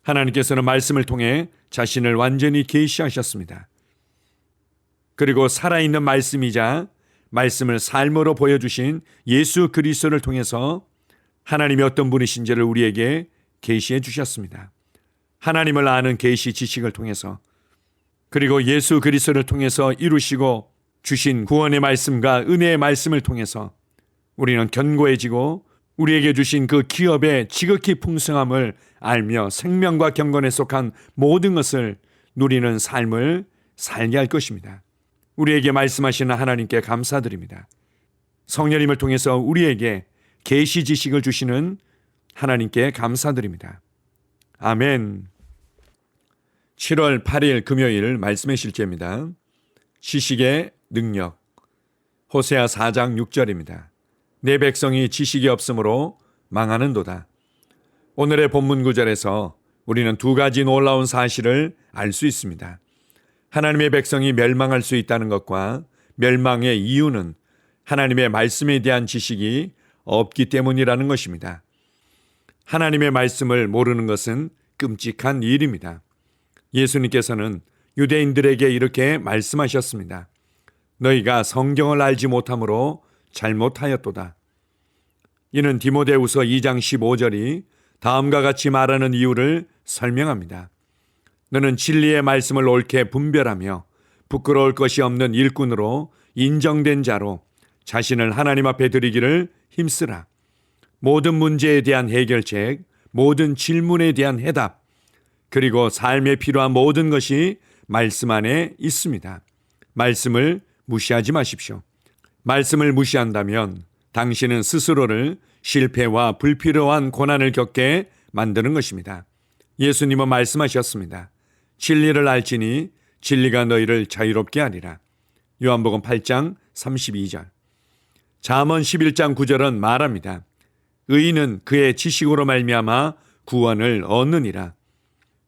하나님께서는 말씀을 통해 자신을 완전히 계시하셨습니다. 그리고 살아있는 말씀이자 말씀을 삶으로 보여주신 예수 그리스도를 통해서 하나님이 어떤 분이신지를 우리에게 계시해 주셨습니다. 하나님을 아는 계시 지식을 통해서, 그리고 예수 그리스도를 통해서 이루시고 주신 구원의 말씀과 은혜의 말씀을 통해서 우리는 견고해지고 우리에게 주신 그 기업의 지극히 풍성함을 알며 생명과 경건에 속한 모든 것을 누리는 삶을 살게 할 것입니다. 우리에게 말씀하시는 하나님께 감사드립니다. 성령님을 통해서 우리에게 계시 지식을 주시는 하나님께 감사드립니다. 아멘. 7월 8일 금요일 말씀의 실제입니다. 지식의 능력. 호세아 4장 6절입니다. 내 백성이 지식이 없으므로 망하는도다. 오늘의 본문 구절에서 우리는 두 가지 놀라운 사실을 알 수 있습니다. 하나님의 백성이 멸망할 수 있다는 것과 멸망의 이유는 하나님의 말씀에 대한 지식이 없기 때문이라는 것입니다. 하나님의 말씀을 모르는 것은 끔찍한 일입니다. 예수님께서는 유대인들에게 이렇게 말씀하셨습니다. 너희가 성경을 알지 못함으로 잘못하였도다. 이는 디모데후서 2장 15절이 다음과 같이 말하는 이유를 설명합니다. 너는 진리의 말씀을 옳게 분별하며 부끄러울 것이 없는 일꾼으로 인정된 자로 자신을 하나님 앞에 드리기를 힘쓰라. 모든 문제에 대한 해결책, 모든 질문에 대한 해답, 그리고 삶에 필요한 모든 것이 말씀 안에 있습니다. 말씀을 무시하지 마십시오. 말씀을 무시한다면 당신은 스스로를 실패와 불필요한 고난을 겪게 만드는 것입니다. 예수님은 말씀하셨습니다. 진리를 알지니 진리가 너희를 자유롭게 하리라. 요한복음 8장 32절. 잠언 11장 9절은 말합니다. 의인은 그의 지식으로 말미암아 구원을 얻느니라.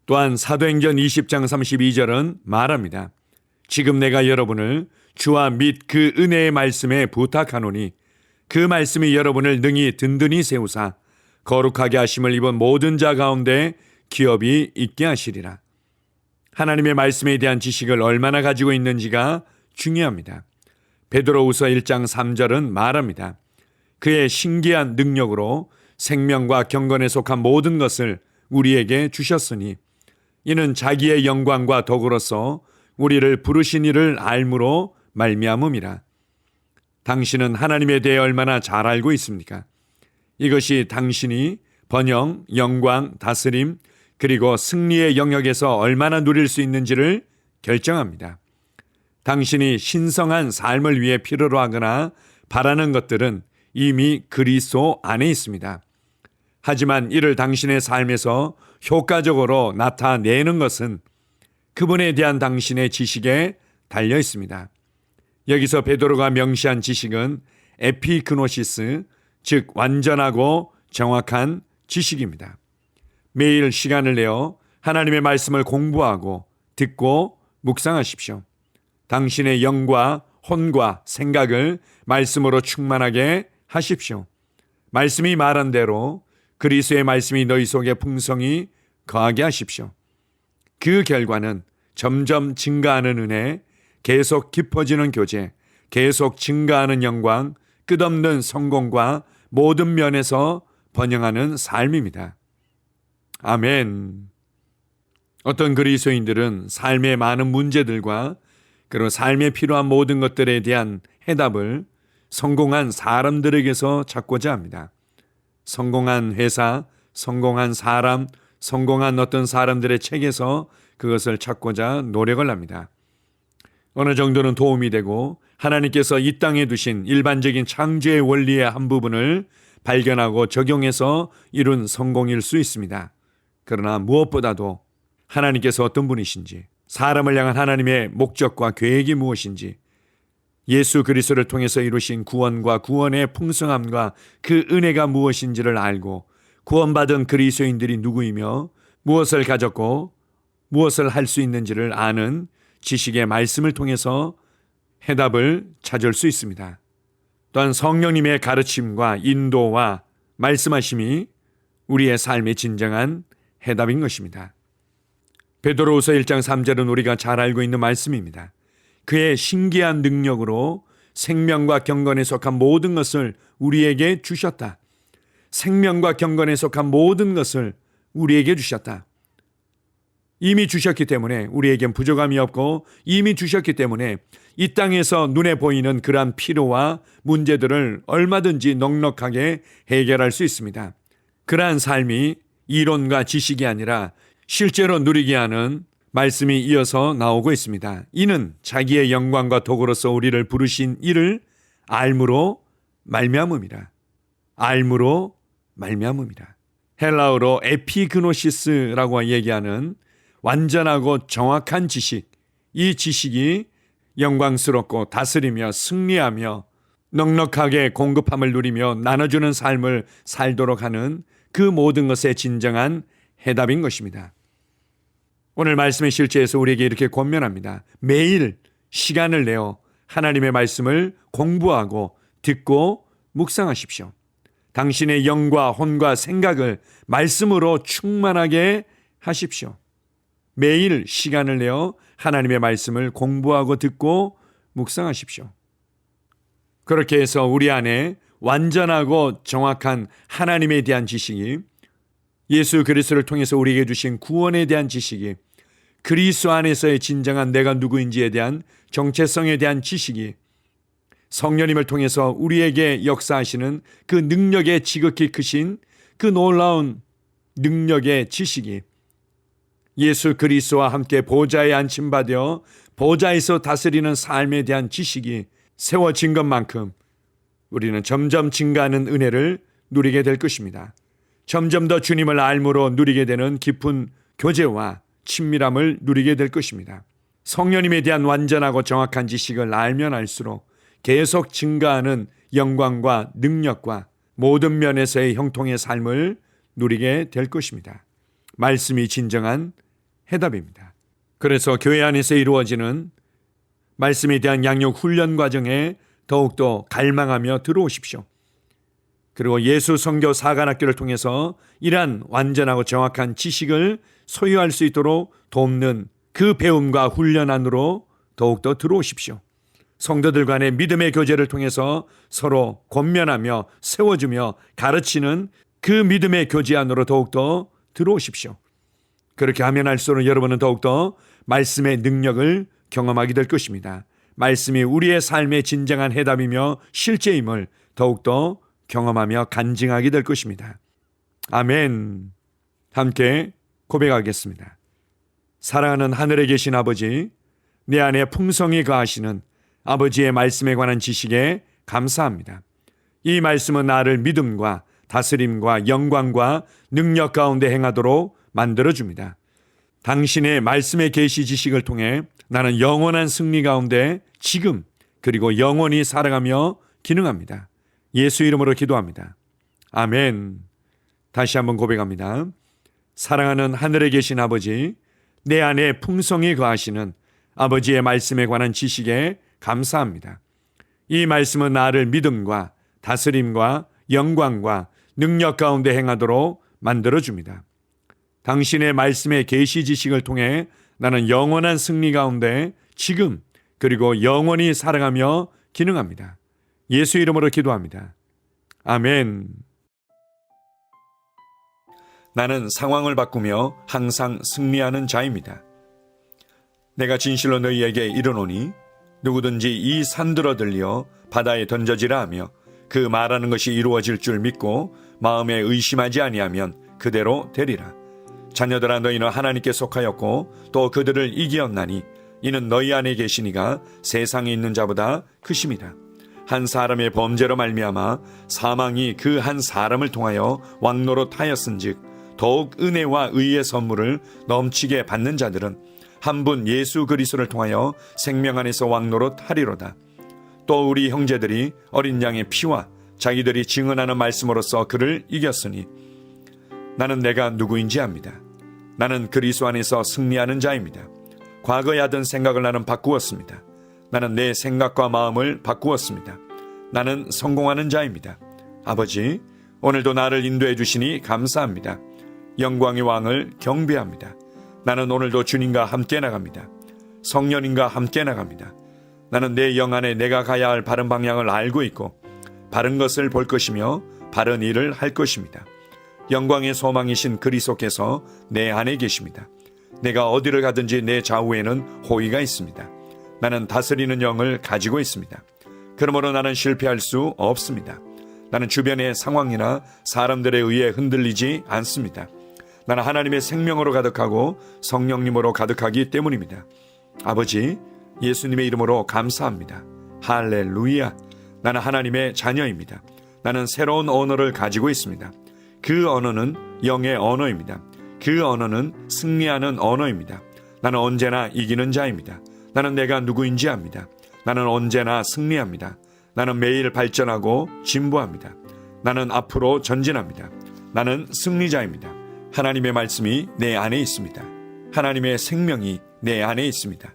또한 사도행전 20장 32절은 말합니다. 지금 내가 여러분을 주와 및 그 은혜의 말씀에 부탁하노니 그 말씀이 여러분을 능히 든든히 세우사 거룩하게 하심을 입은 모든 자 가운데 기업이 있게 하시리라. 하나님의 말씀에 대한 지식을 얼마나 가지고 있는지가 중요합니다. 베드로후서 1장 3절은 말합니다. 그의 신기한 능력으로 생명과 경건에 속한 모든 것을 우리에게 주셨으니 이는 자기의 영광과 덕으로서 우리를 부르신 이를 알므로 말미암음이라. 당신은 하나님에 대해 얼마나 잘 알고 있습니까? 이것이 당신이 번영, 영광, 다스림, 그리고 승리의 영역에서 얼마나 누릴 수 있는지를 결정합니다. 당신이 신성한 삶을 위해 필요로 하거나 바라는 것들은 이미 그리스도 안에 있습니다. 하지만 이를 당신의 삶에서 효과적으로 나타내는 것은 그분에 대한 당신의 지식에 달려 있습니다. 여기서 베드로가 명시한 지식은 에피그노시스, 즉 완전하고 정확한 지식입니다. 매일 시간을 내어 하나님의 말씀을 공부하고 듣고 묵상하십시오. 당신의 영과 혼과 생각을 말씀으로 충만하게 하십시오. 말씀이 말한 대로 그리스도의 말씀이 너희 속에 풍성히 거하게 하십시오. 그 결과는 점점 증가하는 은혜, 계속 깊어지는 교제, 계속 증가하는 영광, 끝없는 성공과 모든 면에서 번영하는 삶입니다. 아멘. 어떤 그리스도인들은 삶의 많은 문제들과 그리고 삶에 필요한 모든 것들에 대한 해답을 성공한 사람들에게서 찾고자 합니다. 성공한 회사, 성공한 사람, 성공한 어떤 사람들의 책에서 그것을 찾고자 노력을 합니다. 어느 정도는 도움이 되고 하나님께서 이 땅에 두신 일반적인 창조의 원리의 한 부분을 발견하고 적용해서 이룬 성공일 수 있습니다. 그러나 무엇보다도 하나님께서 어떤 분이신지, 사람을 향한 하나님의 목적과 계획이 무엇인지, 예수 그리스도를 통해서 이루신 구원과 구원의 풍성함과 그 은혜가 무엇인지를 알고 구원받은 그리스도인들이 누구이며 무엇을 가졌고 무엇을 할 수 있는지를 아는 지식의 말씀을 통해서 해답을 찾을 수 있습니다. 또한 성령님의 가르침과 인도와 말씀하심이 우리의 삶의 진정한 해답인 것입니다. 베드로후서 1장 3절은 우리가 잘 알고 있는 말씀입니다. 그의 신기한 능력으로 생명과 경건에 속한 모든 것을 우리에게 주셨다. 생명과 경건에 속한 모든 것을 우리에게 주셨다. 이미 주셨기 때문에 우리에겐 부족함이 없고 이미 주셨기 때문에 이 땅에서 눈에 보이는 그러한 필요와 문제들을 얼마든지 넉넉하게 해결할 수 있습니다. 그러한 삶이 이론과 지식이 아니라 실제로 누리게 하는 말씀이 이어서 나오고 있습니다. 이는 자기의 영광과 도구로서 우리를 부르신 이를 알므로 말미암음이라. 알므로 말미암음이라. 헬라어로 에피그노시스라고 얘기하는 완전하고 정확한 지식, 이 지식이 영광스럽고 다스리며 승리하며 넉넉하게 공급함을 누리며 나눠주는 삶을 살도록 하는 그 모든 것의 진정한 해답인 것입니다. 오늘 말씀의 실제에서 우리에게 이렇게 권면합니다. 매일 시간을 내어 하나님의 말씀을 공부하고 듣고 묵상하십시오. 당신의 영과 혼과 생각을 말씀으로 충만하게 하십시오. 매일 시간을 내어 하나님의 말씀을 공부하고 듣고 묵상하십시오. 그렇게 해서 우리 안에 완전하고 정확한 하나님에 대한 지식이, 예수 그리스도를 통해서 우리에게 주신 구원에 대한 지식이, 그리스도 안에서의 진정한 내가 누구인지에 대한 정체성에 대한 지식이, 성령님을 통해서 우리에게 역사하시는 그 능력의 지극히 크신 그 놀라운 능력의 지식이, 예수 그리스도와 함께 보좌에 앉힘받아 보좌에서 다스리는 삶에 대한 지식이 세워진 것만큼 우리는 점점 증가하는 은혜를 누리게 될 것입니다. 점점 더 주님을 알므로 누리게 되는 깊은 교제와 친밀함을 누리게 될 것입니다. 성령님에 대한 완전하고 정확한 지식을 알면 알수록 계속 증가하는 영광과 능력과 모든 면에서의 형통의 삶을 누리게 될 것입니다. 말씀이 진정한 해답입니다. 그래서 교회 안에서 이루어지는 말씀에 대한 양육 훈련 과정에 더욱더 갈망하며 들어오십시오. 그리고 예수 선교 사관학교를 통해서 이러한 완전하고 정확한 지식을 소유할 수 있도록 돕는 그 배움과 훈련 안으로 더욱더 들어오십시오. 성도들 간의 믿음의 교제를 통해서 서로 권면하며 세워주며 가르치는 그 믿음의 교제 안으로 더욱더 들어오십시오. 그렇게 하면 할수록 여러분은 더욱더 말씀의 능력을 경험하게 될 것입니다. 말씀이 우리의 삶의 진정한 해답이며 실제임을 더욱더 경험하며 간증하게 될 것입니다. 아멘. 함께 고백하겠습니다. 사랑하는 하늘에 계신 아버지, 내 안에 풍성히 거하시는 아버지의 말씀에 관한 지식에 감사합니다. 이 말씀은 나를 믿음과 다스림과 영광과 능력 가운데 행하도록 만들어줍니다. 당신의 말씀의 계시 지식을 통해 나는 영원한 승리 가운데 지금 그리고 영원히 살아가며 기능합니다. 예수 이름으로 기도합니다. 아멘. 다시 한번 고백합니다. 사랑하는 하늘에 계신 아버지, 내 안에 풍성히 거하시는 아버지의 말씀에 관한 지식에 감사합니다. 이 말씀은 나를 믿음과 다스림과 영광과 능력 가운데 행하도록 만들어줍니다. 당신의 말씀의 계시 지식을 통해 나는 영원한 승리 가운데 지금 그리고 영원히 살아가며 기능합니다. 예수 이름으로 기도합니다. 아멘. 나는 상황을 바꾸며 항상 승리하는 자입니다. 내가 진실로 너희에게 이르노니 누구든지 이 산들어 들려 바다에 던져지라 하며 그 말하는 것이 이루어질 줄 믿고 마음에 의심하지 아니하면 그대로 되리라. 자녀들아, 너희는 하나님께 속하였고 또 그들을 이기었나니 이는 너희 안에 계시니가 세상에 있는 자보다 크심이라. 한 사람의 범죄로 말미암아 사망이 그 한 사람을 통하여 왕노릇하였은즉 더욱 은혜와 의의 선물을 넘치게 받는 자들은 한 분 예수 그리스도를 통하여 생명 안에서 왕노릇하리로다. 또 우리 형제들이 어린 양의 피와 자기들이 증언하는 말씀으로써 그를 이겼으니 나는 내가 누구인지 압니다. 나는 그리스도 안에서 승리하는 자입니다. 과거에 하던 생각을 나는 바꾸었습니다. 나는 내 생각과 마음을 바꾸었습니다. 나는 성공하는 자입니다. 아버지, 오늘도 나를 인도해 주시니 감사합니다. 영광의 왕을 경배합니다. 나는 오늘도 주님과 함께 나갑니다. 성령님과 함께 나갑니다. 나는 내 영 안에 내가 가야 할 바른 방향을 알고 있고 바른 것을 볼 것이며 바른 일을 할 것입니다. 영광의 소망이신 그리스도께서 내 안에 계십니다. 내가 어디를 가든지 내 좌우에는 호의가 있습니다. 나는 다스리는 영을 가지고 있습니다. 그러므로 나는 실패할 수 없습니다. 나는 주변의 상황이나 사람들에 의해 흔들리지 않습니다. 나는 하나님의 생명으로 가득하고 성령님으로 가득하기 때문입니다. 아버지, 예수님의 이름으로 감사합니다. 할렐루야. 나는 하나님의 자녀입니다. 나는 새로운 언어를 가지고 있습니다. 그 언어는 영의 언어입니다. 그 언어는 승리하는 언어입니다. 나는 언제나 이기는 자입니다. 나는 내가 누구인지 압니다. 나는 언제나 승리합니다. 나는 매일 발전하고 진보합니다. 나는 앞으로 전진합니다. 나는 승리자입니다. 하나님의 말씀이 내 안에 있습니다. 하나님의 생명이 내 안에 있습니다.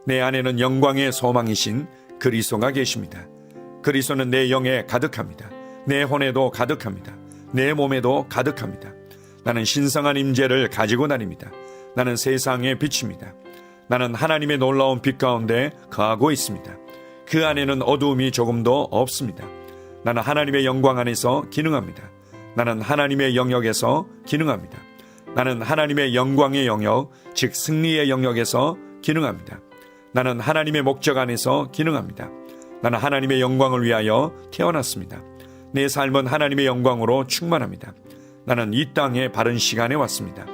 내 안에는 영광의 소망이신 그리스도가 계십니다. 그리스도는 내 영에 가득합니다. 내 혼에도 가득합니다. 내 몸에도 가득합니다. 나는 신성한 임재를 가지고 다닙니다. 나는 세상의 빛입니다. 나는 하나님의 놀라운 빛 가운데 거하고 있습니다. 그 안에는 어두움이 조금도 없습니다. 나는 하나님의 영광 안에서 기능합니다. 나는 하나님의 영역에서 기능합니다. 나는 하나님의 영광의 영역, 즉 승리의 영역에서 기능합니다. 나는 하나님의 목적 안에서 기능합니다. 나는 하나님의 영광을 위하여 태어났습니다. 내 삶은 하나님의 영광으로 충만합니다. 나는 이 땅에 바른 시간에 왔습니다.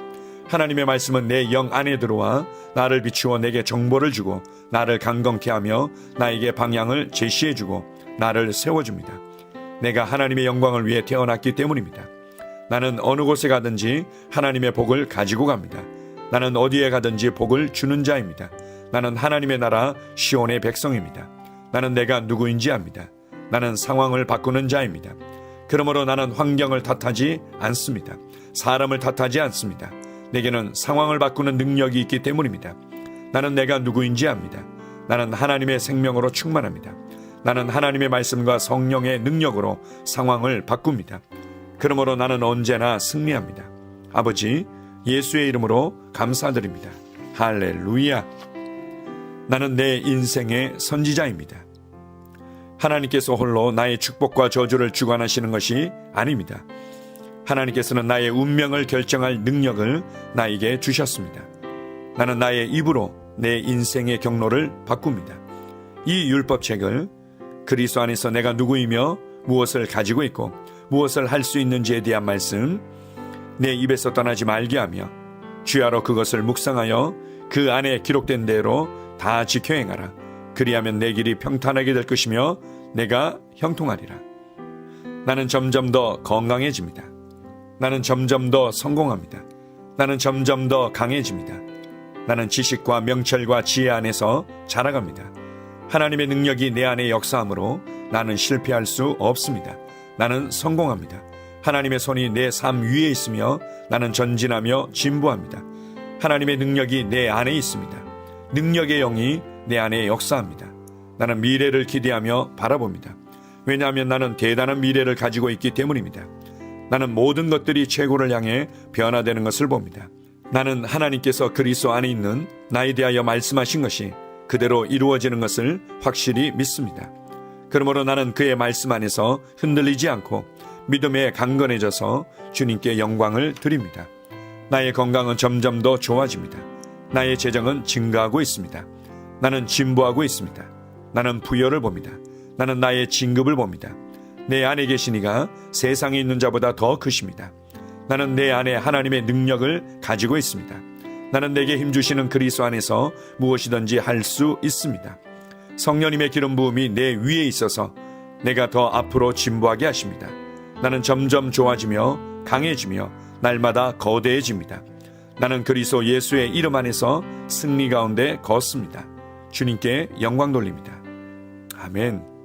하나님의 말씀은 내 영 안에 들어와 나를 비추어 내게 정보를 주고 나를 강건케 하며 나에게 방향을 제시해주고 나를 세워줍니다. 내가 하나님의 영광을 위해 태어났기 때문입니다. 나는 어느 곳에 가든지 하나님의 복을 가지고 갑니다. 나는 어디에 가든지 복을 주는 자입니다. 나는 하나님의 나라 시온의 백성입니다. 나는 내가 누구인지 압니다. 나는 상황을 바꾸는 자입니다. 그러므로 나는 환경을 탓하지 않습니다. 사람을 탓하지 않습니다. 내게는 상황을 바꾸는 능력이 있기 때문입니다. 나는 내가 누구인지 압니다. 나는 하나님의 생명으로 충만합니다. 나는 하나님의 말씀과 성령의 능력으로 상황을 바꿉니다. 그러므로 나는 언제나 승리합니다. 아버지, 예수의 이름으로 감사드립니다. 할렐루야. 나는 내 인생의 선지자입니다. 하나님께서 홀로 나의 축복과 저주를 주관하시는 것이 아닙니다. 하나님께서는 나의 운명을 결정할 능력을 나에게 주셨습니다. 나는 나의 입으로 내 인생의 경로를 바꿉니다. 이 율법책을 그리스도 안에서 내가 누구이며 무엇을 가지고 있고 무엇을 할 수 있는지에 대한 말씀 내 입에서 떠나지 말게 하며 주야로 그것을 묵상하여 그 안에 기록된 대로 다 지켜 행하라. 그리하면 내 길이 평탄하게 될 것이며 내가 형통하리라. 나는 점점 더 건강해집니다. 나는 점점 더 성공합니다. 나는 점점 더 강해집니다. 나는 지식과 명철과 지혜 안에서 자라갑니다. 하나님의 능력이 내 안에 역사하므로 나는 실패할 수 없습니다. 나는 성공합니다. 하나님의 손이 내 삶 위에 있으며 나는 전진하며 진보합니다. 하나님의 능력이 내 안에 있습니다. 능력의 영이 내 안에 역사합니다. 나는 미래를 기대하며 바라봅니다. 왜냐하면 나는 대단한 미래를 가지고 있기 때문입니다. 나는 모든 것들이 최고를 향해 변화되는 것을 봅니다. 나는 하나님께서 그리스도 안에 있는 나에 대하여 말씀하신 것이 그대로 이루어지는 것을 확실히 믿습니다. 그러므로 나는 그의 말씀 안에서 흔들리지 않고 믿음에 강건해져서 주님께 영광을 드립니다. 나의 건강은 점점 더 좋아집니다. 나의 재정은 증가하고 있습니다. 나는 진보하고 있습니다. 나는 부여를 봅니다. 나는 나의 진급을 봅니다. 내 안에 계신 이가 세상에 있는 자보다 더 크십니다. 나는 내 안에 하나님의 능력을 가지고 있습니다. 나는 내게 힘주시는 그리스도 안에서 무엇이든지 할 수 있습니다. 성령님의 기름 부음이 내 위에 있어서 내가 더 앞으로 진보하게 하십니다. 나는 점점 좋아지며 강해지며 날마다 거대해집니다. 나는 그리스도 예수의 이름 안에서 승리 가운데 걷습니다. 주님께 영광 돌립니다. 아멘.